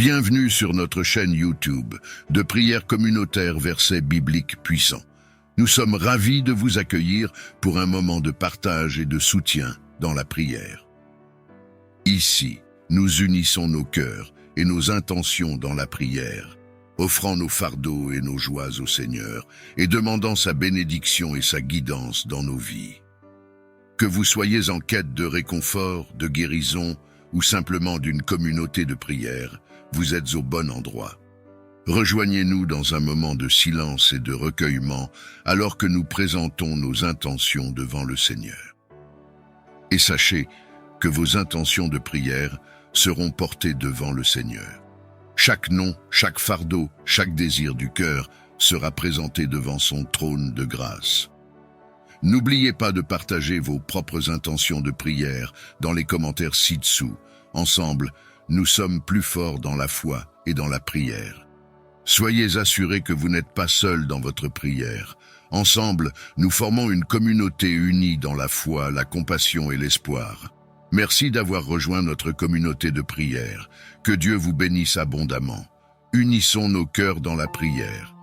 Bienvenue sur notre chaîne YouTube de prières communautaires versets bibliques puissants. Nous sommes ravis de vous accueillir pour un moment de partage et de soutien dans la prière. Ici, nous unissons nos cœurs et nos intentions dans la prière, offrant nos fardeaux et nos joies au Seigneur et demandant sa bénédiction et sa guidance dans nos vies. Que vous soyez en quête de réconfort, de guérison ou simplement d'une communauté de prière, vous êtes au bon endroit. Rejoignez-nous dans un moment de silence et de recueillement alors que nous présentons nos intentions devant le Seigneur. Et sachez que vos intentions de prière seront portées devant le Seigneur. Chaque nom, chaque fardeau, chaque désir du cœur sera présenté devant son trône de grâce. N'oubliez pas de partager vos propres intentions de prière dans les commentaires ci-dessous. Ensemble, nous sommes plus forts dans la foi et dans la prière. Soyez assurés que vous n'êtes pas seuls dans votre prière. Ensemble, nous formons une communauté unie dans la foi, la compassion et l'espoir. Merci d'avoir rejoint notre communauté de prière. Que Dieu vous bénisse abondamment. Unissons nos cœurs dans la prière.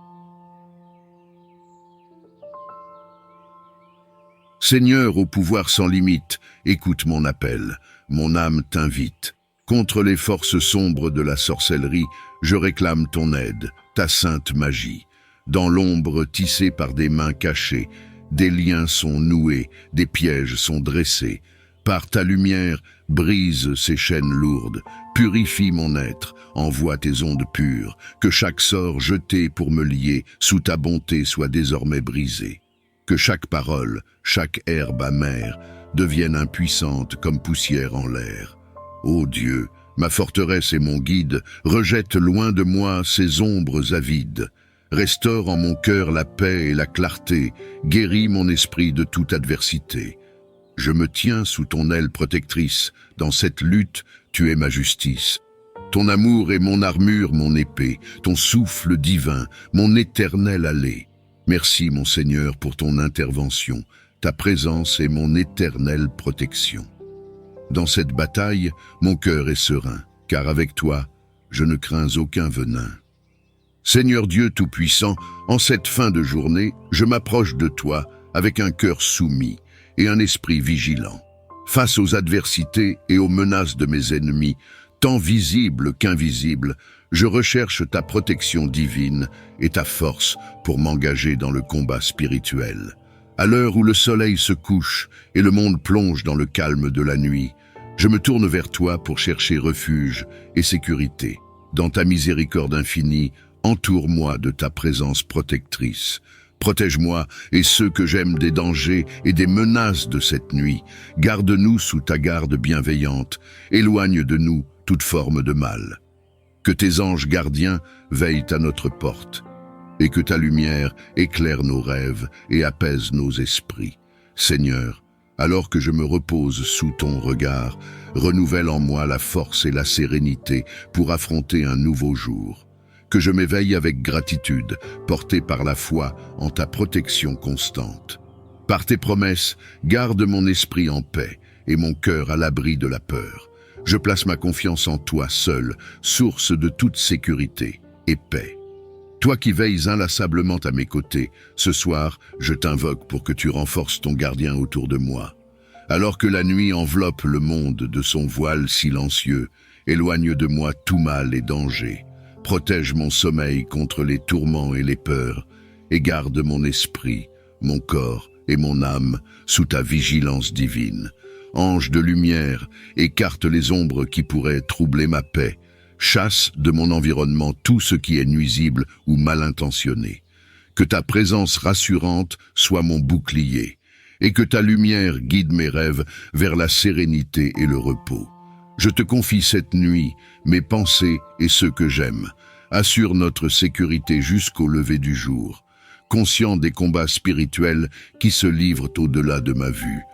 Seigneur au pouvoir sans limite, écoute mon appel. Mon âme t'invite. Contre les forces sombres de la sorcellerie, je réclame ton aide, ta sainte magie. Dans l'ombre tissée par des mains cachées, des liens sont noués, des pièges sont dressés. Par ta lumière, brise ces chaînes lourdes, purifie mon être, envoie tes ondes pures, que chaque sort jeté pour me lier sous ta bonté soit désormais brisé. Que chaque parole, chaque herbe amère, devienne impuissante comme poussière en l'air. Ô Dieu, ma forteresse et mon guide, rejette loin de moi ces ombres avides. Restaure en mon cœur la paix et la clarté, guéris mon esprit de toute adversité. Je me tiens sous ton aile protectrice, dans cette lutte, tu es ma justice. Ton amour est mon armure, mon épée, ton souffle divin, mon éternel allée. Merci mon Seigneur pour ton intervention, ta présence est mon éternelle protection. Dans cette bataille, mon cœur est serein, car avec toi, je ne crains aucun venin. Seigneur Dieu Tout-Puissant, en cette fin de journée, je m'approche de toi avec un cœur soumis et un esprit vigilant. Face aux adversités et aux menaces de mes ennemis, tant visibles qu'invisibles, je recherche ta protection divine et ta force pour m'engager dans le combat spirituel. À l'heure où le soleil se couche et le monde plonge dans le calme de la nuit, je me tourne vers toi pour chercher refuge et sécurité. Dans ta miséricorde infinie, entoure-moi de ta présence protectrice. Protège-moi et ceux que j'aime des dangers et des menaces de cette nuit. Garde-nous sous ta garde bienveillante. Éloigne de nous toute forme de mal. Que tes anges gardiens veillent à notre porte et que ta lumière éclaire nos rêves et apaise nos esprits. Seigneur, alors que je me repose sous ton regard, renouvelle en moi la force et la sérénité pour affronter un nouveau jour. Que je m'éveille avec gratitude, porté par la foi en ta protection constante. Par tes promesses, garde mon esprit en paix et mon cœur à l'abri de la peur. Je place ma confiance en toi seul, source de toute sécurité et paix. Toi qui veilles inlassablement à mes côtés, ce soir, je t'invoque pour que tu renforces ton gardien autour de moi. Alors que la nuit enveloppe le monde de son voile silencieux, éloigne de moi tout mal et danger. Protège mon sommeil contre les tourments et les peurs, et garde mon esprit, mon corps et mon âme sous ta vigilance divine. Ange de lumière, écarte les ombres qui pourraient troubler ma paix. Chasse de mon environnement tout ce qui est nuisible ou mal intentionné. Que ta présence rassurante soit mon bouclier, et que ta lumière guide mes rêves vers la sérénité et le repos. Je te confie cette nuit, mes pensées et ceux que j'aime. Assure notre sécurité jusqu'au lever du jour, conscient des combats spirituels qui se livrent au-delà de ma vue.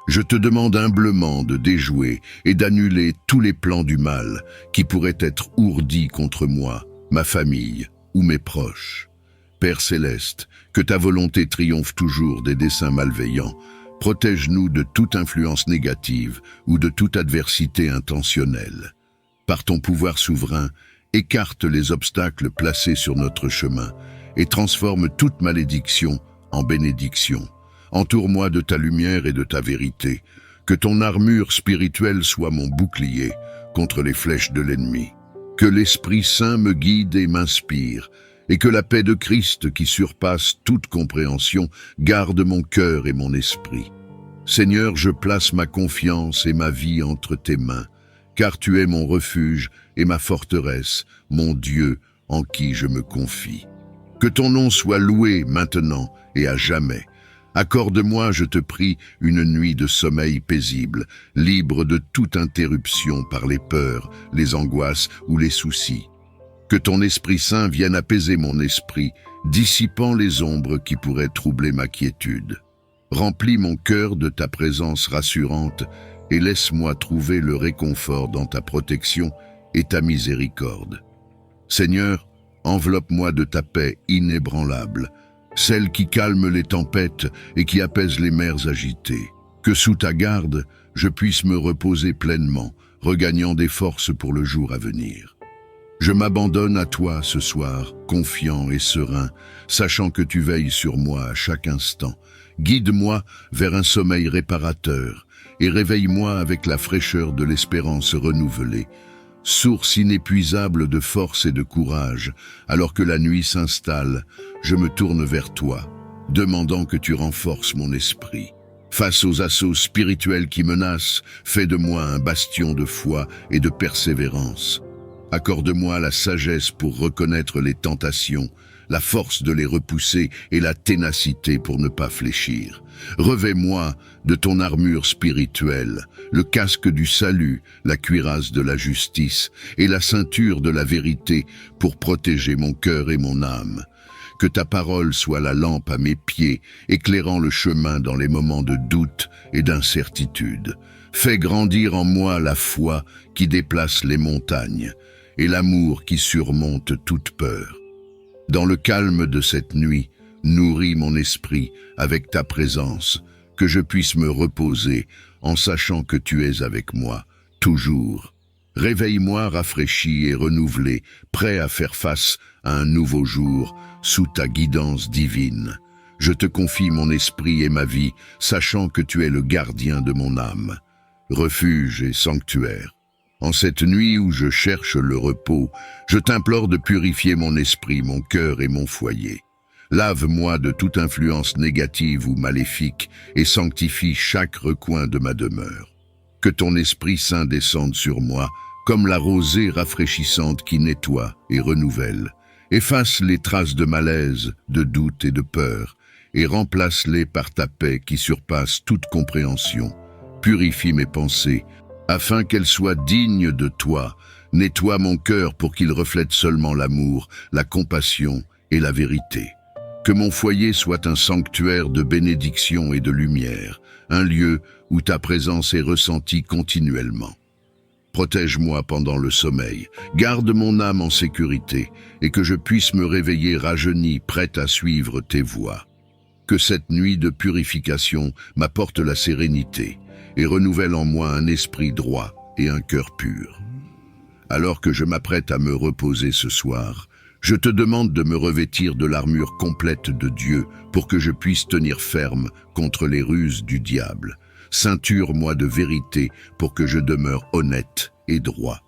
Je te demande humblement de déjouer et d'annuler tous les plans du mal qui pourraient être ourdis contre moi, ma famille ou mes proches. Père céleste, que ta volonté triomphe toujours des desseins malveillants. Protège-nous de toute influence négative ou de toute adversité intentionnelle. Par ton pouvoir souverain, Écarte les obstacles placés sur notre chemin et transforme toute malédiction en bénédiction. Entoure-moi de ta lumière et de ta vérité. Que ton armure spirituelle soit mon bouclier contre les flèches de l'ennemi. Que l'Esprit Saint me guide et m'inspire, et que la paix de Christ qui surpasse toute compréhension garde mon cœur et mon esprit. Seigneur, je place ma confiance et ma vie entre tes mains, car tu es mon refuge et ma forteresse, mon Dieu en qui je me confie. Que ton nom soit loué maintenant et à jamais. Accorde-moi, je te prie, une nuit de sommeil paisible, libre de toute interruption par les peurs, les angoisses ou les soucis. Que ton Esprit Saint vienne apaiser mon esprit, dissipant les ombres qui pourraient troubler ma quiétude. Remplis mon cœur de ta présence rassurante et laisse-moi trouver le réconfort dans ta protection et ta miséricorde. Seigneur, enveloppe-moi de ta paix inébranlable, celle qui calme les tempêtes et qui apaise les mers agitées. Que sous ta garde, je puisse me reposer pleinement, regagnant des forces pour le jour à venir. Je m'abandonne à toi ce soir, confiant et serein, sachant que tu veilles sur moi à chaque instant. Guide-moi vers un sommeil réparateur et réveille-moi avec la fraîcheur de l'espérance renouvelée. Source inépuisable de force et de courage, alors que la nuit s'installe, je me tourne vers toi, demandant que tu renforces mon esprit. Face aux assauts spirituels qui menacent, fais de moi un bastion de foi et de persévérance. Accorde-moi la sagesse pour reconnaître les tentations, la force de les repousser et la ténacité pour ne pas fléchir. Revêt-moi de ton armure spirituelle, le casque du salut, la cuirasse de la justice et la ceinture de la vérité pour protéger mon cœur et mon âme. Que ta parole soit la lampe à mes pieds, éclairant le chemin dans les moments de doute et d'incertitude. Fais grandir en moi la foi qui déplace les montagnes et l'amour qui surmonte toute peur. Dans le calme de cette nuit, nourris mon esprit avec ta présence, que je puisse me reposer en sachant que tu es avec moi, toujours. Réveille-moi rafraîchi et renouvelé, prêt à faire face à un nouveau jour, sous ta guidance divine. Je te confie mon esprit et ma vie, sachant que tu es le gardien de mon âme, refuge et sanctuaire. En cette nuit où je cherche le repos, je t'implore de purifier mon esprit, mon cœur et mon foyer. Lave-moi de toute influence négative ou maléfique et sanctifie chaque recoin de ma demeure. Que ton Esprit Saint descende sur moi, comme la rosée rafraîchissante qui nettoie et renouvelle. Efface les traces de malaise, de doute et de peur, et remplace-les par ta paix qui surpasse toute compréhension. Purifie mes pensées, afin qu'elles soient dignes de toi. Nettoie mon cœur pour qu'il reflète seulement l'amour, la compassion et la vérité. Que mon foyer soit un sanctuaire de bénédiction et de lumière, un lieu où ta présence est ressentie continuellement. Protège-moi pendant le sommeil, garde mon âme en sécurité et que je puisse me réveiller rajeuni, prêt à suivre tes voies. Que cette nuit de purification m'apporte la sérénité et renouvelle en moi un esprit droit et un cœur pur. Alors que je m'apprête à me reposer ce soir, je te demande de me revêtir de l'armure complète de Dieu pour que je puisse tenir ferme contre les ruses du diable. Ceinture-moi de vérité pour que je demeure honnête et droit.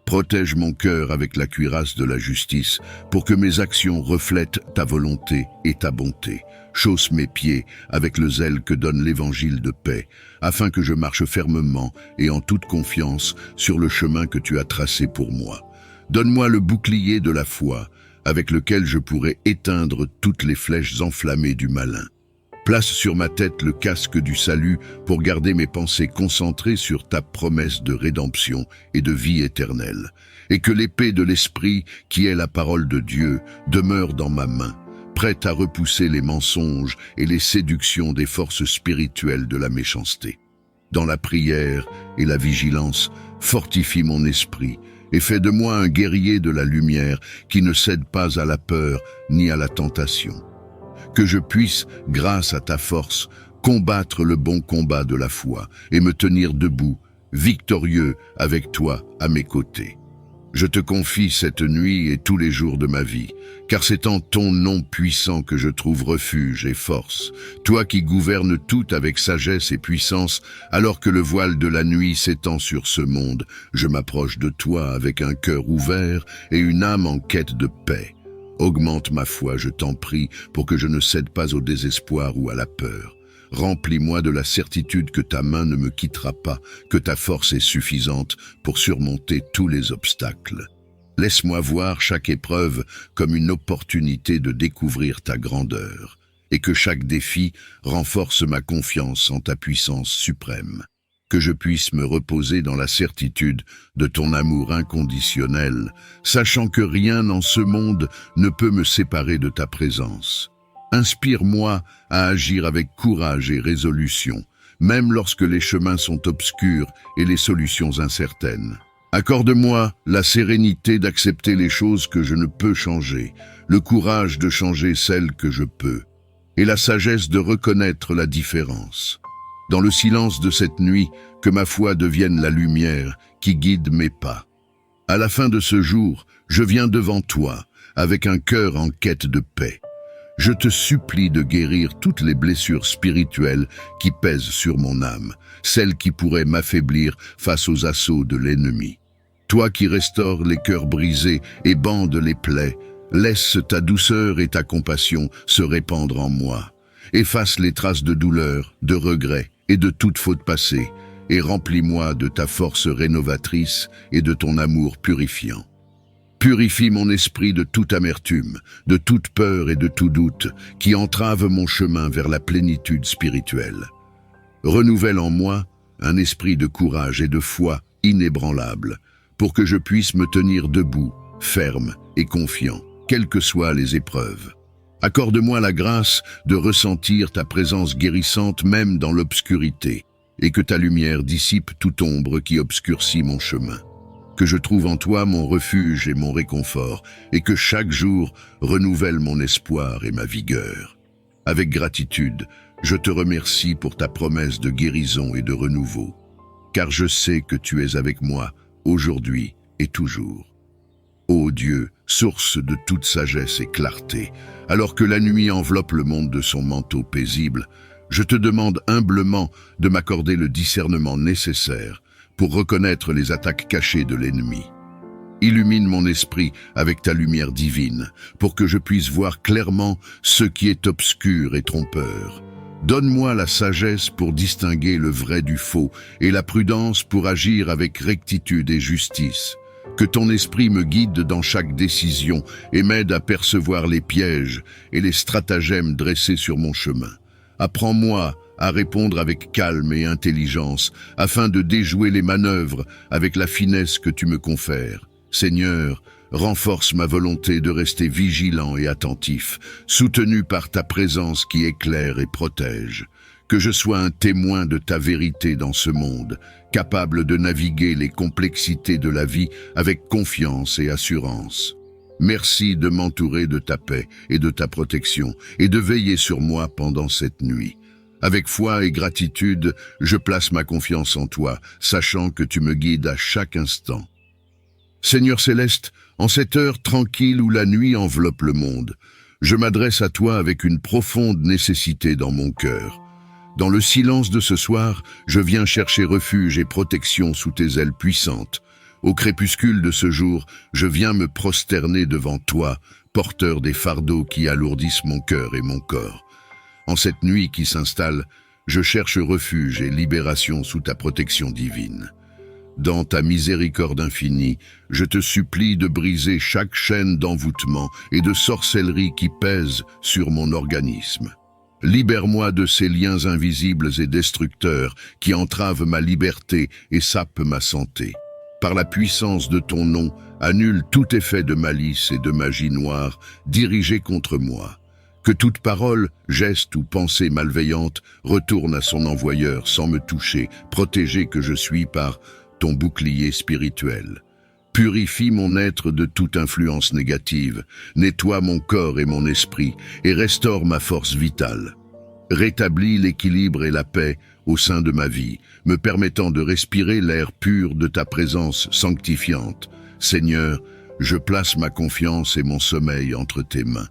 Protège mon cœur avec la cuirasse de la justice pour que mes actions reflètent ta volonté et ta bonté. Chausse mes pieds avec le zèle que donne l'évangile de paix, afin que je marche fermement et en toute confiance sur le chemin que tu as tracé pour moi. Donne-moi le bouclier de la foi, avec lequel je pourrai éteindre toutes les flèches enflammées du malin. Place sur ma tête le casque du salut pour garder mes pensées concentrées sur ta promesse de rédemption et de vie éternelle, et que l'épée de l'Esprit, qui est la parole de Dieu, demeure dans ma main, prête à repousser les mensonges et les séductions des forces spirituelles de la méchanceté. Dans la prière et la vigilance, fortifie mon esprit, et fais de moi un guerrier de la lumière qui ne cède pas à la peur ni à la tentation. Que je puisse, grâce à ta force, combattre le bon combat de la foi et me tenir debout, victorieux avec toi à mes côtés. Je te confie cette nuit et tous les jours de ma vie, car c'est en ton nom puissant que je trouve refuge et force. Toi qui gouvernes tout avec sagesse et puissance, alors que le voile de la nuit s'étend sur ce monde, je m'approche de toi avec un cœur ouvert et une âme en quête de paix. Augmente ma foi, je t'en prie, pour que je ne cède pas au désespoir ou à la peur. Remplis-moi de la certitude que ta main ne me quittera pas, que ta force est suffisante pour surmonter tous les obstacles. Laisse-moi voir chaque épreuve comme une opportunité de découvrir ta grandeur, et que chaque défi renforce ma confiance en ta puissance suprême. Que je puisse me reposer dans la certitude de ton amour inconditionnel, sachant que rien en ce monde ne peut me séparer de ta présence. Inspire-moi à agir avec courage et résolution, même lorsque les chemins sont obscurs et les solutions incertaines. Accorde-moi la sérénité d'accepter les choses que je ne peux changer, le courage de changer celles que je peux, et la sagesse de reconnaître la différence. Dans le silence de cette nuit, que ma foi devienne la lumière qui guide mes pas. À la fin de ce jour, je viens devant toi, avec un cœur en quête de paix. Je te supplie de guérir toutes les blessures spirituelles qui pèsent sur mon âme, celles qui pourraient m'affaiblir face aux assauts de l'ennemi. Toi qui restaures les cœurs brisés et bandes les plaies, laisse ta douceur et ta compassion se répandre en moi. Efface les traces de douleur, de regret et de toute faute passée, et remplis-moi de ta force rénovatrice et de ton amour purifiant. Purifie mon esprit de toute amertume, de toute peur et de tout doute qui entrave mon chemin vers la plénitude spirituelle. Renouvelle en moi un esprit de courage et de foi inébranlable pour que je puisse me tenir debout, ferme et confiant, quelles que soient les épreuves. Accorde-moi la grâce de ressentir ta présence guérissante même dans l'obscurité et que ta lumière dissipe toute ombre qui obscurcit mon chemin. Que je trouve en toi mon refuge et mon réconfort, et que chaque jour renouvelle mon espoir et ma vigueur. Avec gratitude, je te remercie pour ta promesse de guérison et de renouveau, car je sais que tu es avec moi, aujourd'hui et toujours. Ô Dieu, source de toute sagesse et clarté, alors que la nuit enveloppe le monde de son manteau paisible, je te demande humblement de m'accorder le discernement nécessaire pour reconnaître les attaques cachées de l'ennemi. Illumine mon esprit avec ta lumière divine, pour que je puisse voir clairement ce qui est obscur et trompeur. Donne-moi la sagesse pour distinguer le vrai du faux et la prudence pour agir avec rectitude et justice. Que ton esprit me guide dans chaque décision et m'aide à percevoir les pièges et les stratagèmes dressés sur mon chemin. Apprends-moi à répondre avec calme et intelligence, afin de déjouer les manœuvres avec la finesse que tu me confères. Seigneur, renforce ma volonté de rester vigilant et attentif, soutenu par ta présence qui éclaire et protège. Que je sois un témoin de ta vérité dans ce monde, capable de naviguer les complexités de la vie avec confiance et assurance. Merci de m'entourer de ta paix et de ta protection, et de veiller sur moi pendant cette nuit. Avec foi et gratitude, je place ma confiance en toi, sachant que tu me guides à chaque instant. Seigneur céleste, en cette heure tranquille où la nuit enveloppe le monde, je m'adresse à toi avec une profonde nécessité dans mon cœur. Dans le silence de ce soir, je viens chercher refuge et protection sous tes ailes puissantes. Au crépuscule de ce jour, je viens me prosterner devant toi, porteur des fardeaux qui alourdissent mon cœur et mon corps. En cette nuit qui s'installe, je cherche refuge et libération sous ta protection divine. Dans ta miséricorde infinie, je te supplie de briser chaque chaîne d'envoûtement et de sorcellerie qui pèse sur mon organisme. Libère-moi de ces liens invisibles et destructeurs qui entravent ma liberté et sapent ma santé. Par la puissance de ton nom, annule tout effet de malice et de magie noire dirigé contre moi. Que toute parole, geste ou pensée malveillante retourne à son envoyeur sans me toucher, protégé que je suis par ton bouclier spirituel. Purifie mon être de toute influence négative, nettoie mon corps et mon esprit, et restaure ma force vitale. Rétablis l'équilibre et la paix au sein de ma vie, me permettant de respirer l'air pur de ta présence sanctifiante. Seigneur, je place ma confiance et mon sommeil entre tes mains.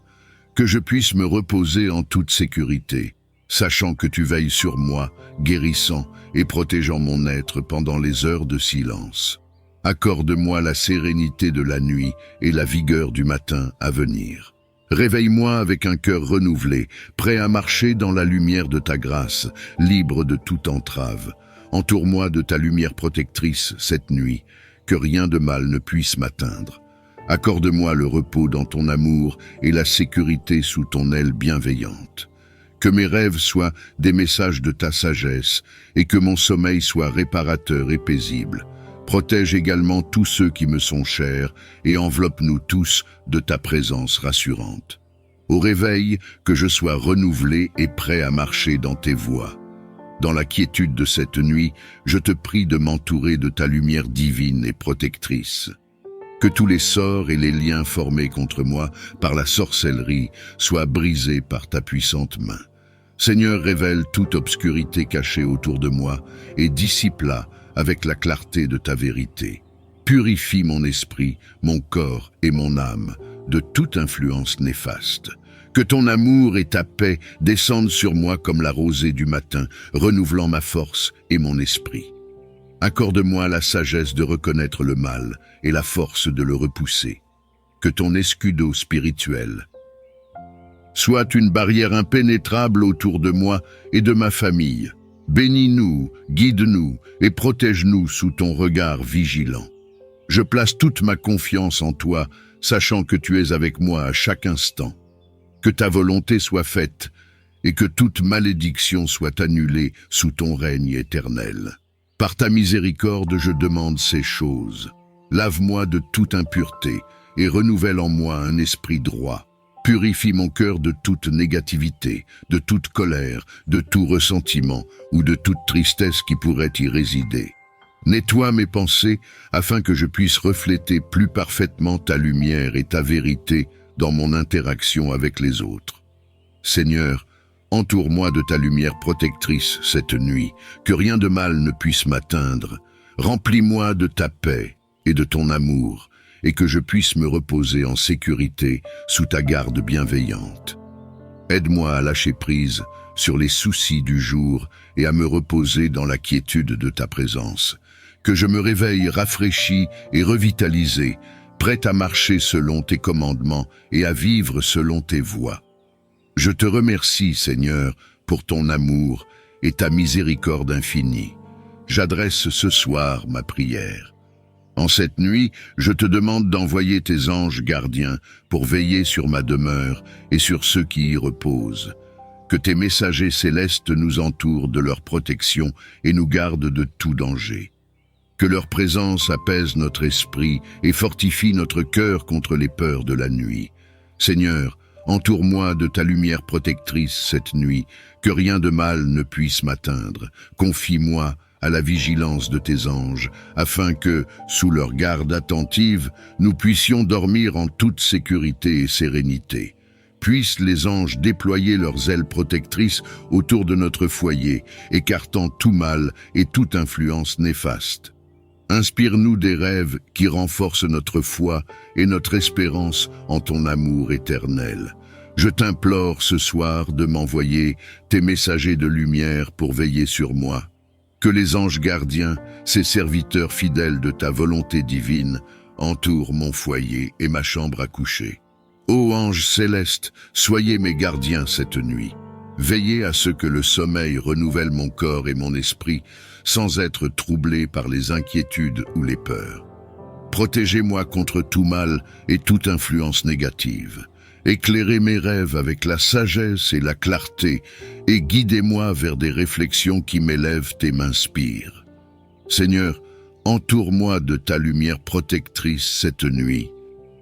Que je puisse me reposer en toute sécurité, sachant que tu veilles sur moi, guérissant et protégeant mon être pendant les heures de silence. Accorde-moi la sérénité de la nuit et la vigueur du matin à venir. Réveille-moi avec un cœur renouvelé, prêt à marcher dans la lumière de ta grâce, libre de toute entrave. Entoure-moi de ta lumière protectrice cette nuit, que rien de mal ne puisse m'atteindre. Accorde-moi le repos dans ton amour et la sécurité sous ton aile bienveillante. Que mes rêves soient des messages de ta sagesse et que mon sommeil soit réparateur et paisible. Protège également tous ceux qui me sont chers et enveloppe-nous tous de ta présence rassurante. Au réveil, que je sois renouvelé et prêt à marcher dans tes voies. Dans la quiétude de cette nuit, je te prie de m'entourer de ta lumière divine et protectrice. Que tous les sorts et les liens formés contre moi par la sorcellerie soient brisés par ta puissante main. Seigneur, révèle toute obscurité cachée autour de moi et dissipe-la avec la clarté de ta vérité. Purifie mon esprit, mon corps et mon âme de toute influence néfaste. Que ton amour et ta paix descendent sur moi comme la rosée du matin, renouvelant ma force et mon esprit. Accorde-moi la sagesse de reconnaître le mal et la force de le repousser. Que ton escudo spirituel soit une barrière impénétrable autour de moi et de ma famille. Bénis-nous, guide-nous et protège-nous sous ton regard vigilant. Je place toute ma confiance en toi, sachant que tu es avec moi à chaque instant. Que ta volonté soit faite et que toute malédiction soit annulée sous ton règne éternel. Par ta miséricorde, je demande ces choses. Lave-moi de toute impureté et renouvelle en moi un esprit droit. Purifie mon cœur de toute négativité, de toute colère, de tout ressentiment ou de toute tristesse qui pourrait y résider. Nettoie mes pensées afin que je puisse refléter plus parfaitement ta lumière et ta vérité dans mon interaction avec les autres. Seigneur, entoure-moi de ta lumière protectrice cette nuit, que rien de mal ne puisse m'atteindre. Remplis-moi de ta paix et de ton amour, et que je puisse me reposer en sécurité sous ta garde bienveillante. Aide-moi à lâcher prise sur les soucis du jour et à me reposer dans la quiétude de ta présence. Que je me réveille rafraîchi et revitalisé, prêt à marcher selon tes commandements et à vivre selon tes voies. Je te remercie, Seigneur, pour ton amour et ta miséricorde infinie. J'adresse ce soir ma prière. En cette nuit, je te demande d'envoyer tes anges gardiens pour veiller sur ma demeure et sur ceux qui y reposent. Que tes messagers célestes nous entourent de leur protection et nous gardent de tout danger. Que leur présence apaise notre esprit et fortifie notre cœur contre les peurs de la nuit. Seigneur, entoure-moi de ta lumière protectrice cette nuit, que rien de mal ne puisse m'atteindre. Confie-moi à la vigilance de tes anges, afin que, sous leur garde attentive, nous puissions dormir en toute sécurité et sérénité. Puissent les anges déployer leurs ailes protectrices autour de notre foyer, écartant tout mal et toute influence néfaste. Inspire-nous des rêves qui renforcent notre foi et notre espérance en ton amour éternel. Je t'implore ce soir de m'envoyer tes messagers de lumière pour veiller sur moi. Que les anges gardiens, ces serviteurs fidèles de ta volonté divine, entourent mon foyer et ma chambre à coucher. Ô anges célestes, soyez mes gardiens cette nuit. Veillez à ce que le sommeil renouvelle mon corps et mon esprit, sans être troublé par les inquiétudes ou les peurs. Protégez-moi contre tout mal et toute influence négative. Éclairez mes rêves avec la sagesse et la clarté et guidez-moi vers des réflexions qui m'élèvent et m'inspirent. Seigneur, entoure-moi de ta lumière protectrice cette nuit.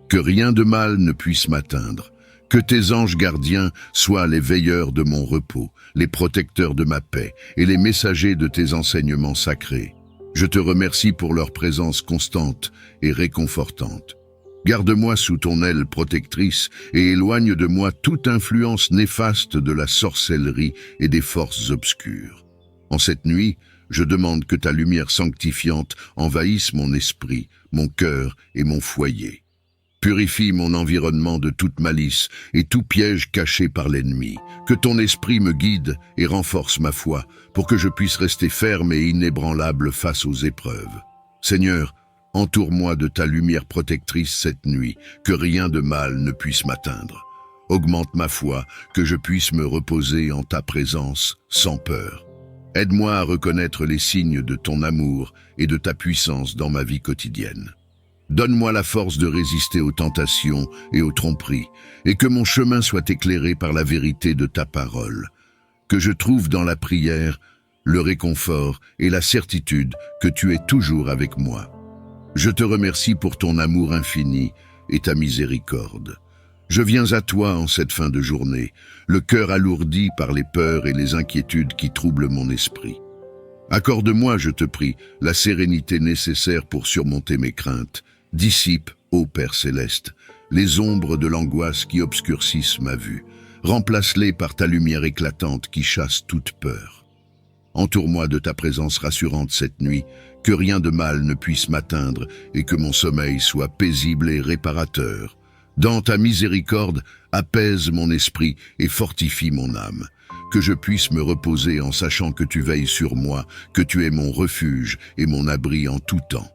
Que rien de mal ne puisse m'atteindre. Que tes anges gardiens soient les veilleurs de mon repos, les protecteurs de ma paix et les messagers de tes enseignements sacrés. Je te remercie pour leur présence constante et réconfortante. Garde-moi sous ton aile protectrice et éloigne de moi toute influence néfaste de la sorcellerie et des forces obscures. En cette nuit, je demande que ta lumière sanctifiante envahisse mon esprit, mon cœur et mon foyer. Purifie mon environnement de toute malice et tout piège caché par l'ennemi. Que ton esprit me guide et renforce ma foi, pour que je puisse rester ferme et inébranlable face aux épreuves. Seigneur, entoure-moi de ta lumière protectrice cette nuit, que rien de mal ne puisse m'atteindre. Augmente ma foi, que je puisse me reposer en ta présence sans peur. Aide-moi à reconnaître les signes de ton amour et de ta puissance dans ma vie quotidienne. Donne-moi la force de résister aux tentations et aux tromperies, et que mon chemin soit éclairé par la vérité de ta parole. Que je trouve dans la prière le réconfort et la certitude que tu es toujours avec moi. Je te remercie pour ton amour infini et ta miséricorde. Je viens à toi en cette fin de journée, le cœur alourdi par les peurs et les inquiétudes qui troublent mon esprit. Accorde-moi, je te prie, la sérénité nécessaire pour surmonter mes craintes. Dissipe, ô Père céleste, les ombres de l'angoisse qui obscurcissent ma vue. Remplace-les par ta lumière éclatante qui chasse toute peur. Entoure-moi de ta présence rassurante cette nuit, que rien de mal ne puisse m'atteindre et que mon sommeil soit paisible et réparateur. Dans ta miséricorde, apaise mon esprit et fortifie mon âme. Que je puisse me reposer en sachant que tu veilles sur moi, que tu es mon refuge et mon abri en tout temps.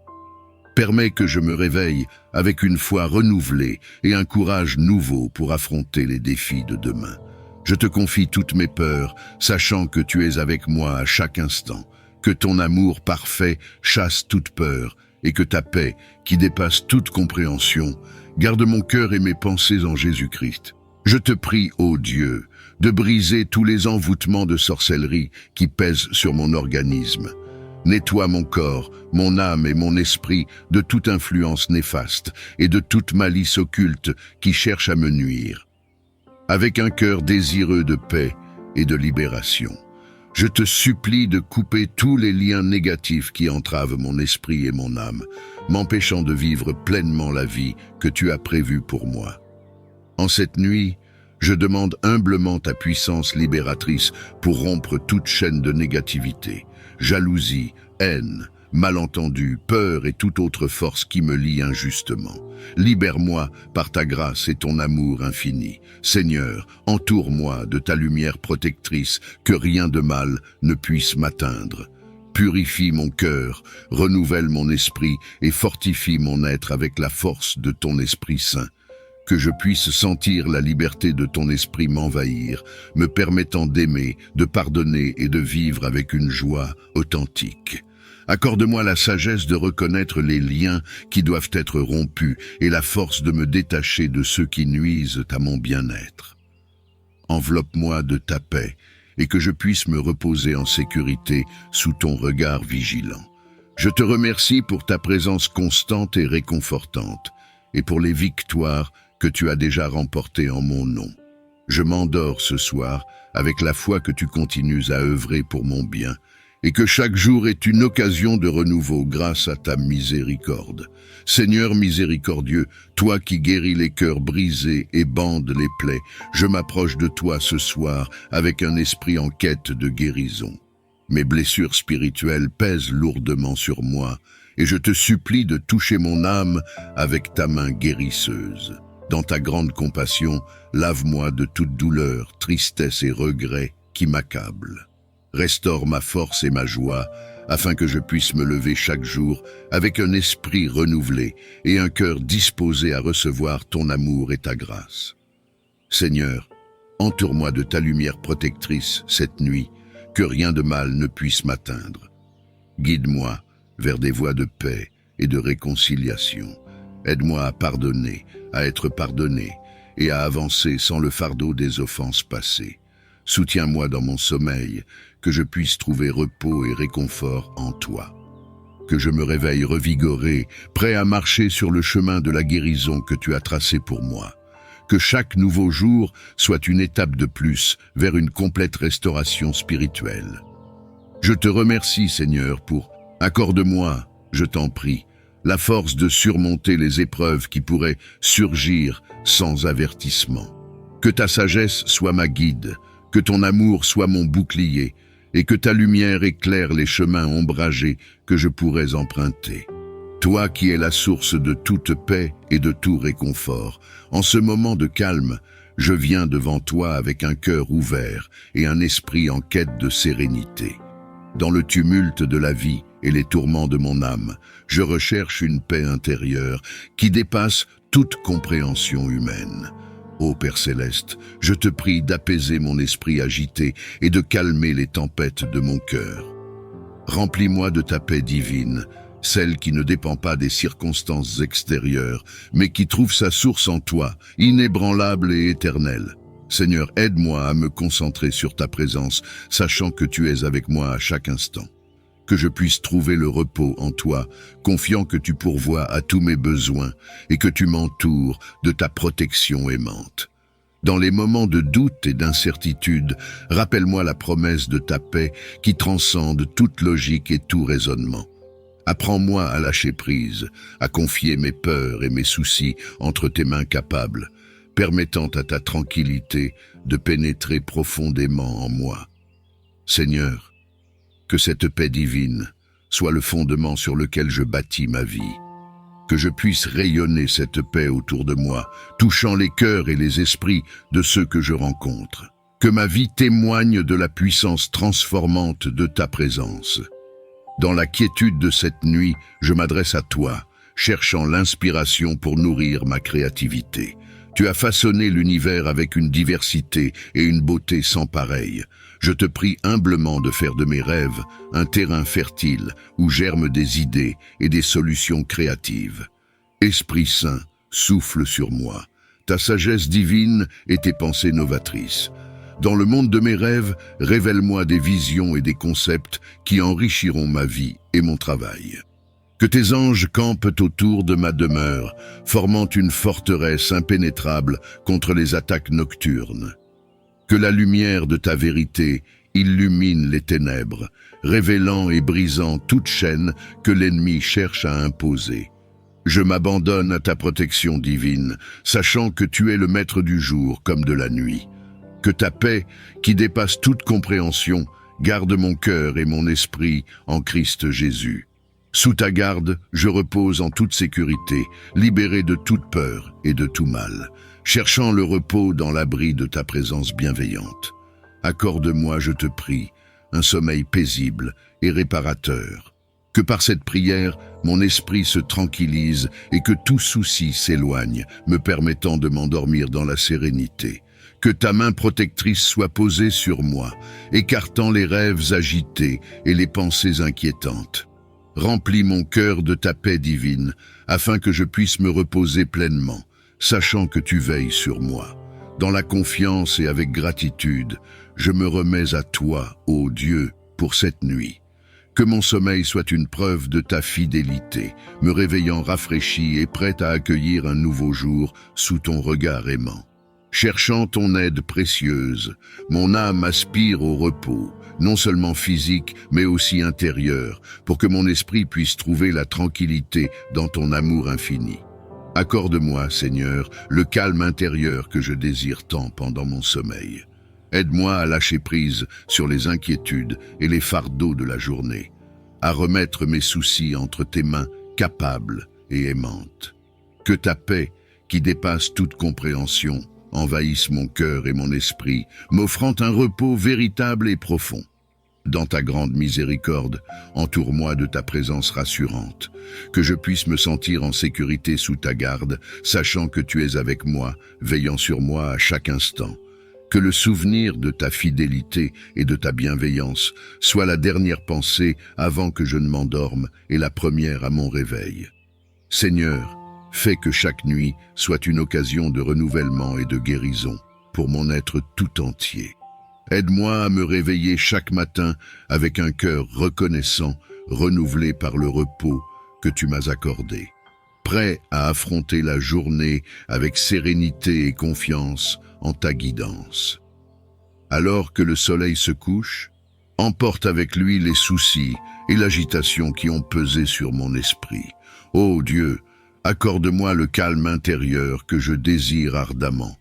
Permets que je me réveille avec une foi renouvelée et un courage nouveau pour affronter les défis de demain. Je te confie toutes mes peurs, sachant que tu es avec moi à chaque instant, que ton amour parfait chasse toute peur et que ta paix, qui dépasse toute compréhension, garde mon cœur et mes pensées en Jésus-Christ. Je te prie, ô Dieu, de briser tous les envoûtements de sorcellerie qui pèsent sur mon organisme. Nettoie mon corps, mon âme et mon esprit de toute influence néfaste et de toute malice occulte qui cherche à me nuire. Avec un cœur désireux de paix et de libération, je te supplie de couper tous les liens négatifs qui entravent mon esprit et mon âme, m'empêchant de vivre pleinement la vie que tu as prévue pour moi. En cette nuit, je demande humblement ta puissance libératrice pour rompre toute chaîne de négativité, jalousie, haine, malentendu, peur et toute autre force qui me lie injustement. Libère-moi par ta grâce et ton amour infini. Seigneur, entoure-moi de ta lumière protectrice, que rien de mal ne puisse m'atteindre. Purifie mon cœur, renouvelle mon esprit et fortifie mon être avec la force de ton Esprit Saint. Que je puisse sentir la liberté de ton esprit m'envahir, me permettant d'aimer, de pardonner et de vivre avec une joie authentique. Accorde-moi la sagesse de reconnaître les liens qui doivent être rompus et la force de me détacher de ceux qui nuisent à mon bien-être. Enveloppe-moi de ta paix et que je puisse me reposer en sécurité sous ton regard vigilant. Je te remercie pour ta présence constante et réconfortante et pour les victoires que tu as déjà remportées en mon nom. Je m'endors ce soir avec la foi que tu continues à œuvrer pour mon bien et que chaque jour est une occasion de renouveau grâce à ta miséricorde. Seigneur miséricordieux, toi qui guéris les cœurs brisés et bandes les plaies, je m'approche de toi ce soir avec un esprit en quête de guérison. Mes blessures spirituelles pèsent lourdement sur moi et je te supplie de toucher mon âme avec ta main guérisseuse. Dans ta grande compassion, lave-moi de toute douleur, tristesse et regret qui m'accablent. Restaure ma force et ma joie, afin que je puisse me lever chaque jour avec un esprit renouvelé et un cœur disposé à recevoir ton amour et ta grâce. Seigneur, entoure-moi de ta lumière protectrice cette nuit, que rien de mal ne puisse m'atteindre. Guide-moi vers des voies de paix et de réconciliation. Aide-moi à pardonner, à être pardonné et à avancer sans le fardeau des offenses passées. Soutiens-moi dans mon sommeil, que je puisse trouver repos et réconfort en toi. Que je me réveille revigoré, prêt à marcher sur le chemin de la guérison que tu as tracé pour moi. Que chaque nouveau jour soit une étape de plus vers une complète restauration spirituelle. Je te remercie, Seigneur, accorde-moi, je t'en prie, la force de surmonter les épreuves qui pourraient surgir sans avertissement. Que ta sagesse soit ma guide, que ton amour soit mon bouclier, et que ta lumière éclaire les chemins ombragés que je pourrais emprunter. Toi qui es la source de toute paix et de tout réconfort, en ce moment de calme, je viens devant toi avec un cœur ouvert et un esprit en quête de sérénité. Dans le tumulte de la vie et les tourments de mon âme, je recherche une paix intérieure qui dépasse toute compréhension humaine. Ô Père céleste, je te prie d'apaiser mon esprit agité et de calmer les tempêtes de mon cœur. Remplis-moi de ta paix divine, celle qui ne dépend pas des circonstances extérieures, mais qui trouve sa source en toi, inébranlable et éternelle. Seigneur, aide-moi à me concentrer sur ta présence, sachant que tu es avec moi à chaque instant. Que je puisse trouver le repos en toi, confiant que tu pourvois à tous mes besoins et que tu m'entoures de ta protection aimante. Dans les moments de doute et d'incertitude, rappelle-moi la promesse de ta paix qui transcende toute logique et tout raisonnement. Apprends-moi à lâcher prise, à confier mes peurs et mes soucis entre tes mains capables, permettant à ta tranquillité de pénétrer profondément en moi. Seigneur, que cette paix divine soit le fondement sur lequel je bâtis ma vie. Que je puisse rayonner cette paix autour de moi, touchant les cœurs et les esprits de ceux que je rencontre. Que ma vie témoigne de la puissance transformante de ta présence. Dans la quiétude de cette nuit, je m'adresse à toi, cherchant l'inspiration pour nourrir ma créativité. Tu as façonné l'univers avec une diversité et une beauté sans pareille. Je te prie humblement de faire de mes rêves un terrain fertile où germent des idées et des solutions créatives. Esprit Saint, souffle sur moi, ta sagesse divine et tes pensées novatrices. Dans le monde de mes rêves, révèle-moi des visions et des concepts qui enrichiront ma vie et mon travail. Que tes anges campent autour de ma demeure, formant une forteresse impénétrable contre les attaques nocturnes. Que la lumière de ta vérité illumine les ténèbres, révélant et brisant toute chaîne que l'ennemi cherche à imposer. Je m'abandonne à ta protection divine, sachant que tu es le maître du jour comme de la nuit. Que ta paix, qui dépasse toute compréhension, garde mon cœur et mon esprit en Christ Jésus. Sous ta garde, je repose en toute sécurité, libéré de toute peur et de tout mal, cherchant le repos dans l'abri de ta présence bienveillante. Accorde-moi, je te prie, un sommeil paisible et réparateur. Que par cette prière, mon esprit se tranquillise et que tout souci s'éloigne, me permettant de m'endormir dans la sérénité. Que ta main protectrice soit posée sur moi, écartant les rêves agités et les pensées inquiétantes. Remplis mon cœur de ta paix divine, afin que je puisse me reposer pleinement, sachant que tu veilles sur moi. Dans la confiance et avec gratitude, je me remets à toi, ô Dieu, pour cette nuit. Que mon sommeil soit une preuve de ta fidélité, me réveillant rafraîchi et prêt à accueillir un nouveau jour sous ton regard aimant. Cherchant ton aide précieuse, mon âme aspire au repos, non seulement physique, mais aussi intérieur, pour que mon esprit puisse trouver la tranquillité dans ton amour infini. Accorde-moi, Seigneur, le calme intérieur que je désire tant pendant mon sommeil. Aide-moi à lâcher prise sur les inquiétudes et les fardeaux de la journée, à remettre mes soucis entre tes mains capables et aimantes. Que ta paix, qui dépasse toute compréhension, envahisse mon cœur et mon esprit, m'offrant un repos véritable et profond. Dans ta grande miséricorde, entoure-moi de ta présence rassurante, que je puisse me sentir en sécurité sous ta garde, sachant que tu es avec moi, veillant sur moi à chaque instant. Que le souvenir de ta fidélité et de ta bienveillance soit la dernière pensée avant que je ne m'endorme et la première à mon réveil. Seigneur, fais que chaque nuit soit une occasion de renouvellement et de guérison pour mon être tout entier. Aide-moi à me réveiller chaque matin avec un cœur reconnaissant, renouvelé par le repos que tu m'as accordé. Prêt à affronter la journée avec sérénité et confiance en ta guidance. Alors que le soleil se couche, emporte avec lui les soucis et l'agitation qui ont pesé sur mon esprit. Ô Dieu, accorde-moi le calme intérieur que je désire ardemment.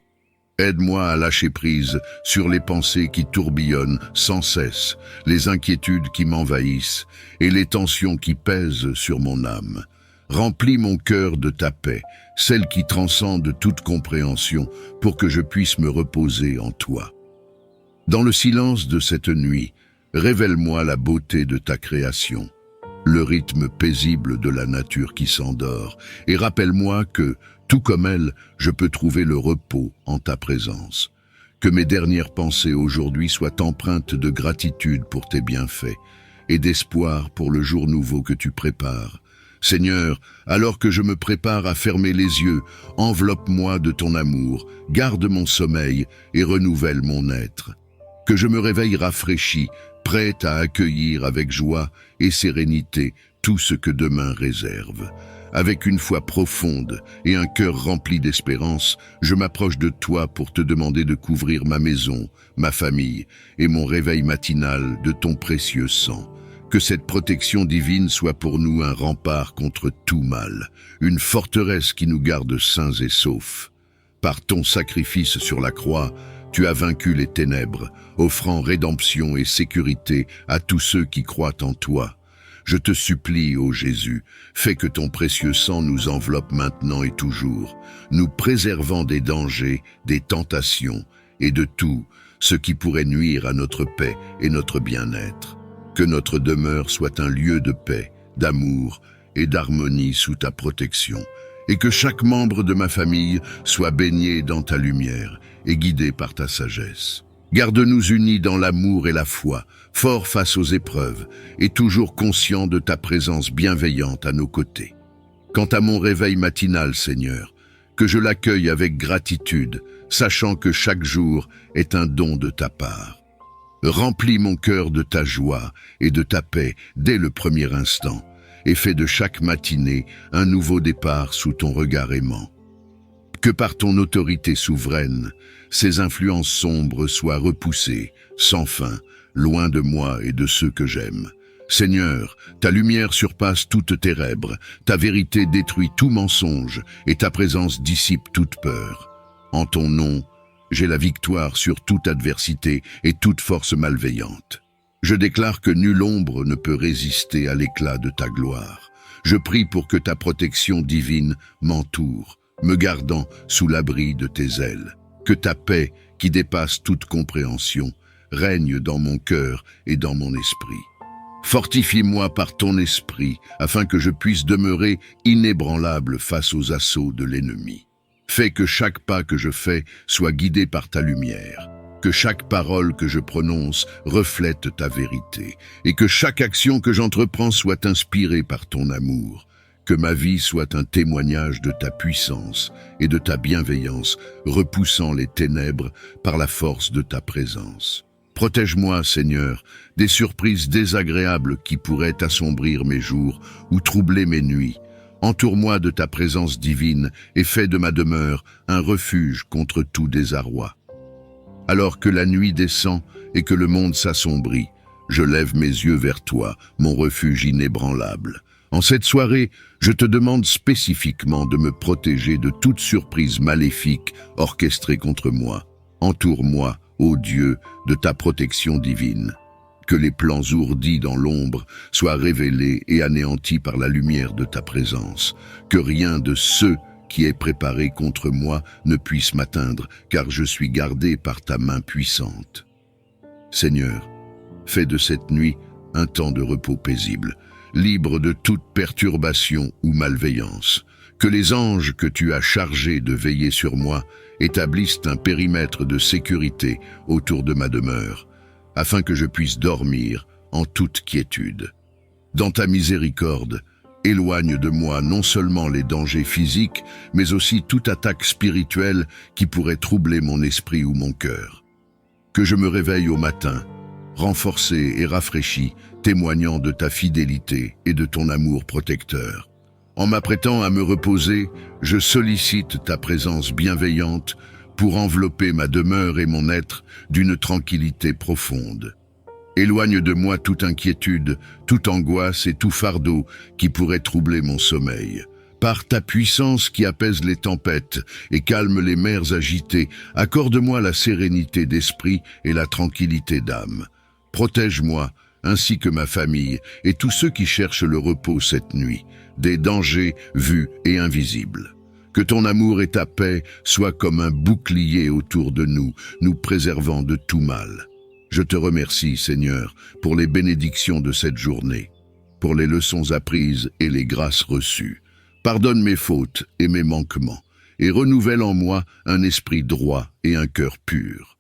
Aide-moi à lâcher prise sur les pensées qui tourbillonnent sans cesse, les inquiétudes qui m'envahissent et les tensions qui pèsent sur mon âme. Remplis mon cœur de ta paix, celle qui transcende toute compréhension, pour que je puisse me reposer en toi. Dans le silence de cette nuit, révèle-moi la beauté de ta création, le rythme paisible de la nature qui s'endort, et rappelle-moi que, tout comme elle, je peux trouver le repos en ta présence. Que mes dernières pensées aujourd'hui soient empreintes de gratitude pour tes bienfaits et d'espoir pour le jour nouveau que tu prépares. Seigneur, alors que je me prépare à fermer les yeux, enveloppe-moi de ton amour, garde mon sommeil et renouvelle mon être. Que je me réveille rafraîchi, prête à accueillir avec joie et sérénité tout ce que demain réserve. Avec une foi profonde et un cœur rempli d'espérance, je m'approche de toi pour te demander de couvrir ma maison, ma famille et mon réveil matinal de ton précieux sang. Que cette protection divine soit pour nous un rempart contre tout mal, une forteresse qui nous garde sains et saufs. Par ton sacrifice sur la croix, tu as vaincu les ténèbres, offrant rédemption et sécurité à tous ceux qui croient en toi. Je te supplie, ô Jésus, fais que ton précieux sang nous enveloppe maintenant et toujours, nous préservant des dangers, des tentations et de tout ce qui pourrait nuire à notre paix et notre bien-être. Que notre demeure soit un lieu de paix, d'amour et d'harmonie sous ta protection, et que chaque membre de ma famille soit baigné dans ta lumière et guidé par ta sagesse. Garde-nous unis dans l'amour et la foi, forts face aux épreuves, et toujours conscients de ta présence bienveillante à nos côtés. Quant à mon réveil matinal, Seigneur, que je l'accueille avec gratitude, sachant que chaque jour est un don de ta part. Remplis mon cœur de ta joie et de ta paix dès le premier instant, et fais de chaque matinée un nouveau départ sous ton regard aimant. Que par ton autorité souveraine, ces influences sombres soient repoussées, sans fin, loin de moi et de ceux que j'aime. Seigneur, ta lumière surpasse toutes ténèbres, ta vérité détruit tout mensonge, et ta présence dissipe toute peur. En ton nom, j'ai la victoire sur toute adversité et toute force malveillante. Je déclare que nulle ombre ne peut résister à l'éclat de ta gloire. Je prie pour que ta protection divine m'entoure, me gardant sous l'abri de tes ailes. Que ta paix, qui dépasse toute compréhension, règne dans mon cœur et dans mon esprit. Fortifie-moi par ton esprit, afin que je puisse demeurer inébranlable face aux assauts de l'ennemi. Fais que chaque pas que je fais soit guidé par ta lumière, que chaque parole que je prononce reflète ta vérité, et que chaque action que j'entreprends soit inspirée par ton amour. Que ma vie soit un témoignage de ta puissance et de ta bienveillance, repoussant les ténèbres par la force de ta présence. Protège-moi, Seigneur, des surprises désagréables qui pourraient assombrir mes jours ou troubler mes nuits. Entoure-moi de ta présence divine et fais de ma demeure un refuge contre tout désarroi. Alors que la nuit descend et que le monde s'assombrit, je lève mes yeux vers toi, mon refuge inébranlable. En cette soirée, je te demande spécifiquement de me protéger de toute surprise maléfique orchestrée contre moi. Entoure-moi, ô Dieu, de ta protection divine. Que les plans ourdis dans l'ombre soient révélés et anéantis par la lumière de ta présence. Que rien de ce qui est préparé contre moi ne puisse m'atteindre, car je suis gardé par ta main puissante. Seigneur, fais de cette nuit un temps de repos paisible, libre de toute perturbation ou malveillance. Que les anges que tu as chargés de veiller sur moi établissent un périmètre de sécurité autour de ma demeure, afin que je puisse dormir en toute quiétude. Dans ta miséricorde, éloigne de moi non seulement les dangers physiques, mais aussi toute attaque spirituelle qui pourrait troubler mon esprit ou mon cœur. Que je me réveille au matin, renforcé et rafraîchi, témoignant de ta fidélité et de ton amour protecteur. En m'apprêtant à me reposer, je sollicite ta présence bienveillante pour envelopper ma demeure et mon être d'une tranquillité profonde. Éloigne de moi toute inquiétude, toute angoisse et tout fardeau qui pourrait troubler mon sommeil. Par ta puissance qui apaise les tempêtes et calme les mers agitées, accorde-moi la sérénité d'esprit et la tranquillité d'âme. Protège-moi, ainsi que ma famille et tous ceux qui cherchent le repos cette nuit, des dangers vus et invisibles. Que ton amour et ta paix soient comme un bouclier autour de nous, nous préservant de tout mal. Je te remercie, Seigneur, pour les bénédictions de cette journée, pour les leçons apprises et les grâces reçues. Pardonne mes fautes et mes manquements, et renouvelle en moi un esprit droit et un cœur pur.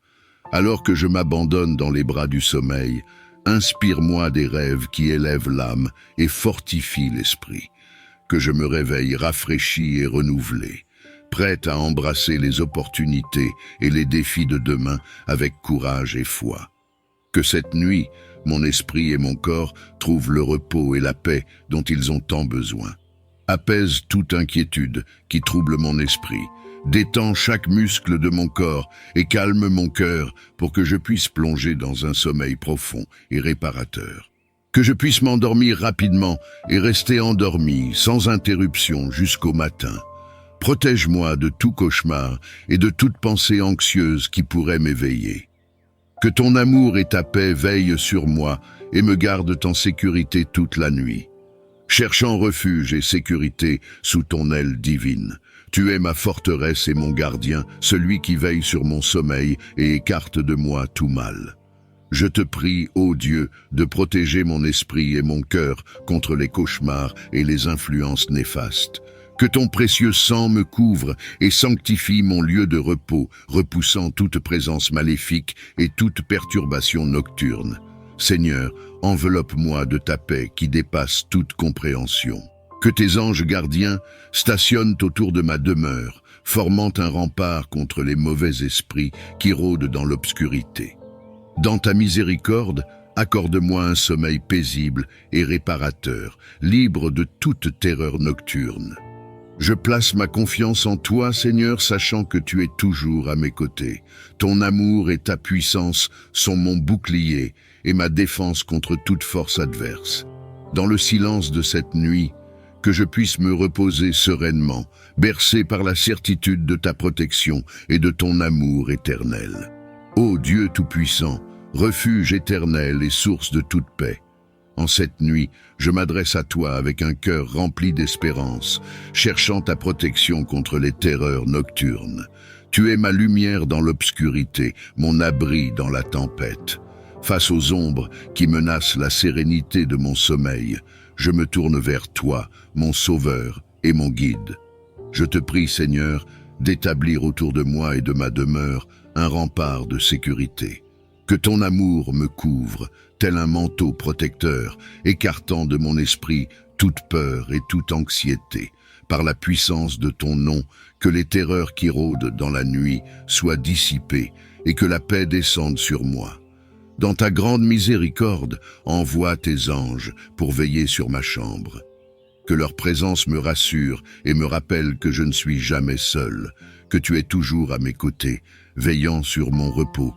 Alors que je m'abandonne dans les bras du sommeil, inspire-moi des rêves qui élèvent l'âme et fortifient l'esprit. Que je me réveille rafraîchi et renouvelé, prête à embrasser les opportunités et les défis de demain avec courage et foi. Que cette nuit, mon esprit et mon corps trouvent le repos et la paix dont ils ont tant besoin. Apaise toute inquiétude qui trouble mon esprit, détends chaque muscle de mon corps et calme mon cœur pour que je puisse plonger dans un sommeil profond et réparateur. Que je puisse m'endormir rapidement et rester endormi sans interruption jusqu'au matin. Protège-moi de tout cauchemar et de toute pensée anxieuse qui pourrait m'éveiller. Que ton amour et ta paix veillent sur moi et me gardent en sécurité toute la nuit. Cherchant refuge et sécurité sous ton aile divine. Tu es ma forteresse et mon gardien, celui qui veille sur mon sommeil et écarte de moi tout mal. Je te prie, ô Dieu, de protéger mon esprit et mon cœur contre les cauchemars et les influences néfastes. Que ton précieux sang me couvre et sanctifie mon lieu de repos, repoussant toute présence maléfique et toute perturbation nocturne. Seigneur, enveloppe-moi de ta paix qui dépasse toute compréhension. Que tes anges gardiens stationnent autour de ma demeure, formant un rempart contre les mauvais esprits qui rôdent dans l'obscurité. Dans ta miséricorde, accorde-moi un sommeil paisible et réparateur, libre de toute terreur nocturne. Je place ma confiance en toi, Seigneur, sachant que tu es toujours à mes côtés. Ton amour et ta puissance sont mon bouclier et ma défense contre toute force adverse. Dans le silence de cette nuit, que je puisse me reposer sereinement, bercé par la certitude de ta protection et de ton amour éternel. Ô Dieu Tout-Puissant, refuge éternel et source de toute paix, en cette nuit, je m'adresse à toi avec un cœur rempli d'espérance, cherchant ta protection contre les terreurs nocturnes. Tu es ma lumière dans l'obscurité, mon abri dans la tempête. Face aux ombres qui menacent la sérénité de mon sommeil, je me tourne vers toi, mon sauveur et mon guide. Je te prie, Seigneur, d'établir autour de moi et de ma demeure un rempart de sécurité. Que ton amour me couvre, tel un manteau protecteur, écartant de mon esprit toute peur et toute anxiété. Par la puissance de ton nom, que les terreurs qui rôdent dans la nuit soient dissipées et que la paix descende sur moi. Dans ta grande miséricorde, envoie tes anges pour veiller sur ma chambre. Que leur présence me rassure et me rappelle que je ne suis jamais seul, que tu es toujours à mes côtés, veillant sur mon repos.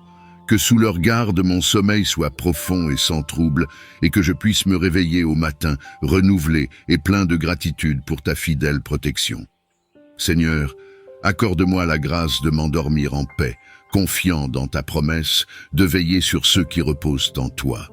Que sous leur garde mon sommeil soit profond et sans trouble, et que je puisse me réveiller au matin, renouvelé et plein de gratitude pour ta fidèle protection. Seigneur, accorde-moi la grâce de m'endormir en paix, confiant dans ta promesse de veiller sur ceux qui reposent en toi.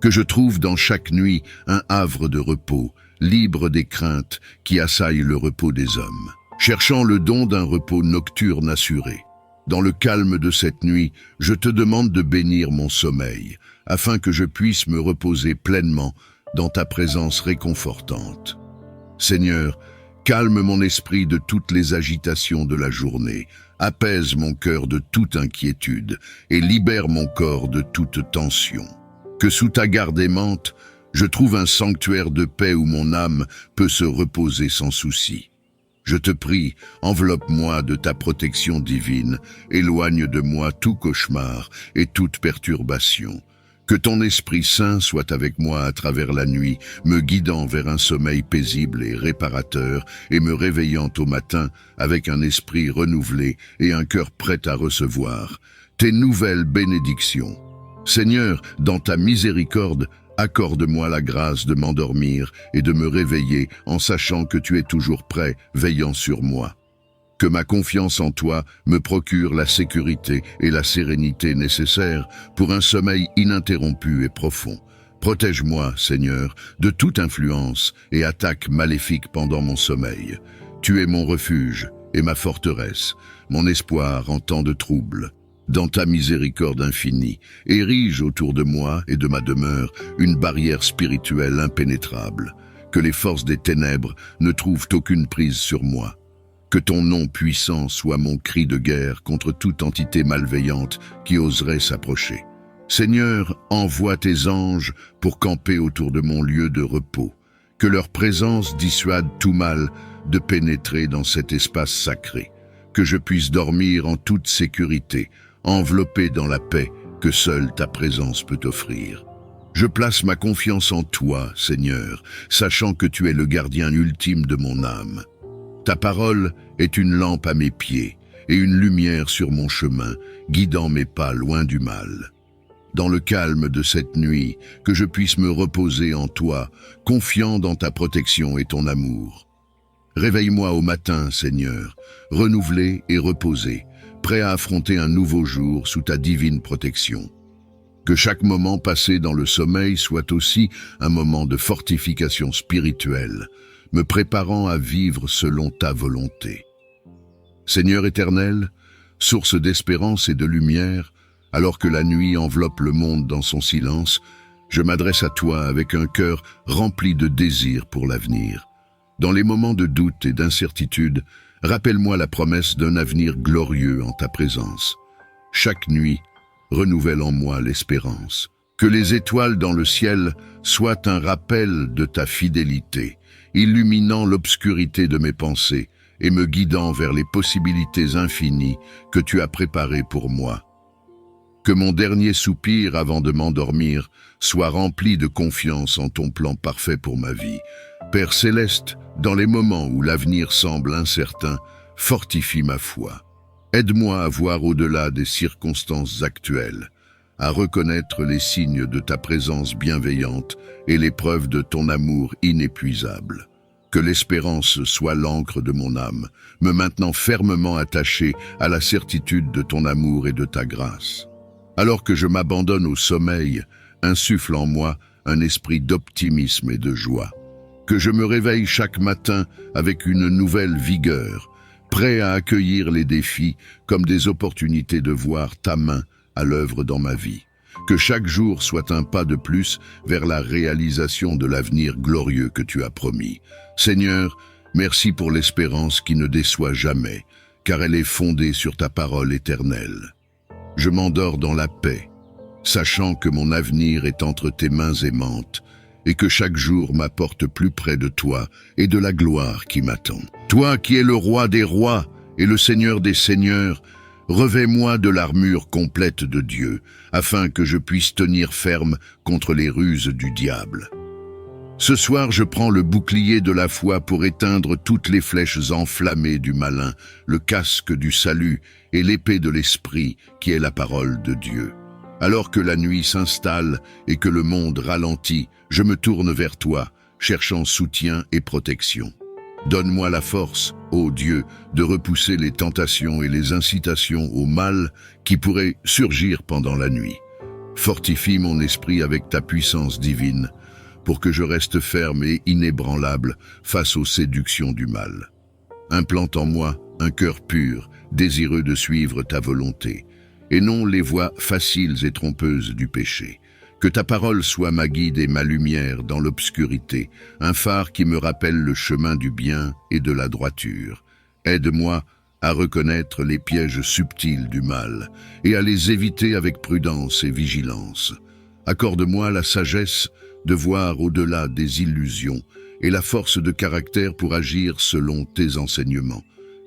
Que je trouve dans chaque nuit un havre de repos, libre des craintes qui assaillent le repos des hommes, cherchant le don d'un repos nocturne assuré. Dans le calme de cette nuit, je te demande de bénir mon sommeil, afin que je puisse me reposer pleinement dans ta présence réconfortante. Seigneur, calme mon esprit de toutes les agitations de la journée, apaise mon cœur de toute inquiétude et libère mon corps de toute tension. Que sous ta garde aimante, je trouve un sanctuaire de paix où mon âme peut se reposer sans souci. Je te prie, enveloppe-moi de ta protection divine, éloigne de moi tout cauchemar et toute perturbation. Que ton Esprit Saint soit avec moi à travers la nuit, me guidant vers un sommeil paisible et réparateur, et me réveillant au matin avec un esprit renouvelé et un cœur prêt à recevoir tes nouvelles bénédictions. Seigneur, dans ta miséricorde, Accorde-moi la grâce de m'endormir et de me réveiller en sachant que tu es toujours prêt, veillant sur moi. Que ma confiance en toi me procure la sécurité et la sérénité nécessaires pour un sommeil ininterrompu et profond. Protège-moi, Seigneur, de toute influence et attaque maléfique pendant mon sommeil. Tu es mon refuge et ma forteresse, mon espoir en temps de trouble. Dans ta miséricorde infinie, érige autour de moi et de ma demeure une barrière spirituelle impénétrable. Que les forces des ténèbres ne trouvent aucune prise sur moi. Que ton nom puissant soit mon cri de guerre contre toute entité malveillante qui oserait s'approcher. Seigneur, envoie tes anges pour camper autour de mon lieu de repos. Que leur présence dissuade tout mal de pénétrer dans cet espace sacré. Que je puisse dormir en toute sécurité, enveloppé dans la paix que seule ta présence peut offrir. Je place ma confiance en toi, Seigneur, sachant que tu es le gardien ultime de mon âme. Ta parole est une lampe à mes pieds et une lumière sur mon chemin, guidant mes pas loin du mal. Dans le calme de cette nuit, que je puisse me reposer en toi, confiant dans ta protection et ton amour. Réveille-moi au matin, Seigneur, renouvelé et reposé, prêt à affronter un nouveau jour sous ta divine protection. Que chaque moment passé dans le sommeil soit aussi un moment de fortification spirituelle, me préparant à vivre selon ta volonté. Seigneur éternel, source d'espérance et de lumière, alors que la nuit enveloppe le monde dans son silence, je m'adresse à toi avec un cœur rempli de désir pour l'avenir. Dans les moments de doute et d'incertitude, rappelle-moi la promesse d'un avenir glorieux en ta présence. Chaque nuit, renouvelle en moi l'espérance. Que les étoiles dans le ciel soient un rappel de ta fidélité, illuminant l'obscurité de mes pensées et me guidant vers les possibilités infinies que tu as préparées pour moi. Que mon dernier soupir avant de m'endormir soit rempli de confiance en ton plan parfait pour ma vie. Père céleste, dans les moments où l'avenir semble incertain, fortifie ma foi. Aide-moi à voir au-delà des circonstances actuelles, à reconnaître les signes de ta présence bienveillante et les preuves de ton amour inépuisable. Que l'espérance soit l'encre de mon âme, me maintenant fermement attaché à la certitude de ton amour et de ta grâce. Alors que je m'abandonne au sommeil, insuffle en moi un esprit d'optimisme et de joie. Que je me réveille chaque matin avec une nouvelle vigueur, prêt à accueillir les défis comme des opportunités de voir ta main à l'œuvre dans ma vie. Que chaque jour soit un pas de plus vers la réalisation de l'avenir glorieux que tu as promis. Seigneur, merci pour l'espérance qui ne déçoit jamais, car elle est fondée sur ta parole éternelle. Je m'endors dans la paix, sachant que mon avenir est entre tes mains aimantes et que chaque jour m'apporte plus près de toi et de la gloire qui m'attend. Toi qui es le roi des rois et le Seigneur des seigneurs, revêt-moi de l'armure complète de Dieu, afin que je puisse tenir ferme contre les ruses du diable. Ce soir, je prends le bouclier de la foi pour éteindre toutes les flèches enflammées du malin, le casque du salut et l'épée de l'esprit, qui est la parole de Dieu. Alors que la nuit s'installe et que le monde ralentit, je me tourne vers toi, cherchant soutien et protection. Donne-moi la force, ô Dieu, de repousser les tentations et les incitations au mal qui pourraient surgir pendant la nuit. Fortifie mon esprit avec ta puissance divine, pour que je reste ferme et inébranlable face aux séductions du mal. Implante en moi un cœur pur, désireux de suivre ta volonté, et non les voies faciles et trompeuses du péché. Que ta parole soit ma guide et ma lumière dans l'obscurité, un phare qui me rappelle le chemin du bien et de la droiture. Aide-moi à reconnaître les pièges subtils du mal et à les éviter avec prudence et vigilance. Accorde-moi la sagesse de voir au-delà des illusions et la force de caractère pour agir selon tes enseignements.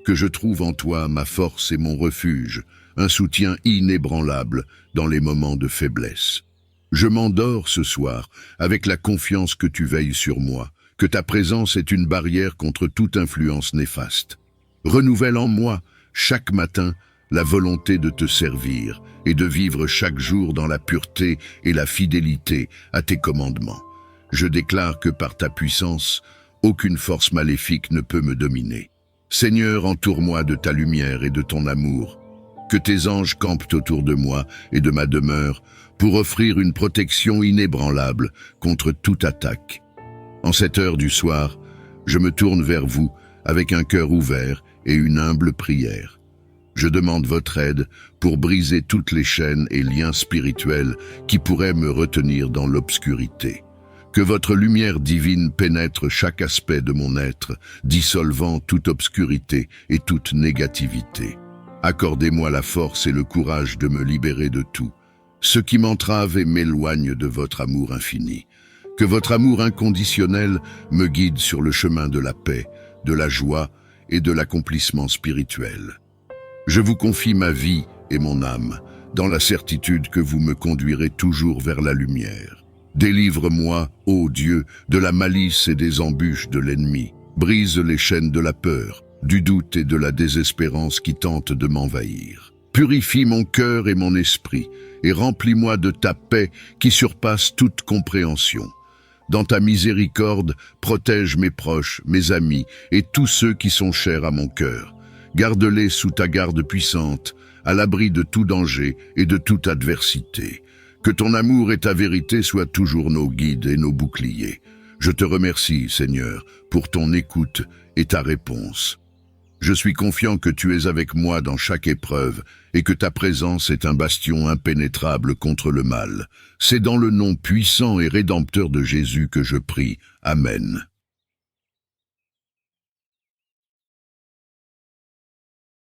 Que je trouve en toi ma force et mon refuge, un soutien inébranlable dans les moments de faiblesse. Je m'endors ce soir avec la confiance que tu veilles sur moi, que ta présence est une barrière contre toute influence néfaste. Renouvelle en moi, chaque matin, la volonté de te servir et de vivre chaque jour dans la pureté et la fidélité à tes commandements. Je déclare que par ta puissance, aucune force maléfique ne peut me dominer. Seigneur, entoure-moi de ta lumière et de ton amour. Que tes anges campent autour de moi et de ma demeure pour offrir une protection inébranlable contre toute attaque. En cette heure du soir, je me tourne vers vous avec un cœur ouvert et une humble prière. Je demande votre aide pour briser toutes les chaînes et liens spirituels qui pourraient me retenir dans l'obscurité. Que votre lumière divine pénètre chaque aspect de mon être, dissolvant toute obscurité et toute négativité. Accordez-moi la force et le courage de me libérer de tout, ce qui m'entrave et m'éloigne de votre amour infini. Que votre amour inconditionnel me guide sur le chemin de la paix, de la joie et de l'accomplissement spirituel. Je vous confie ma vie et mon âme, dans la certitude que vous me conduirez toujours vers la lumière. Délivre-moi, ô Dieu, de la malice et des embûches de l'ennemi. Brise les chaînes de la peur, du doute et de la désespérance qui tentent de m'envahir. Purifie mon cœur et mon esprit, et remplis-moi de ta paix qui surpasse toute compréhension. Dans ta miséricorde, protège mes proches, mes amis et tous ceux qui sont chers à mon cœur. Garde-les sous ta garde puissante, à l'abri de tout danger et de toute adversité. Que ton amour et ta vérité soient toujours nos guides et nos boucliers. Je te remercie, Seigneur, pour ton écoute et ta réponse. Je suis confiant que tu es avec moi dans chaque épreuve et que ta présence est un bastion impénétrable contre le mal. C'est dans le nom puissant et rédempteur de Jésus que je prie. Amen.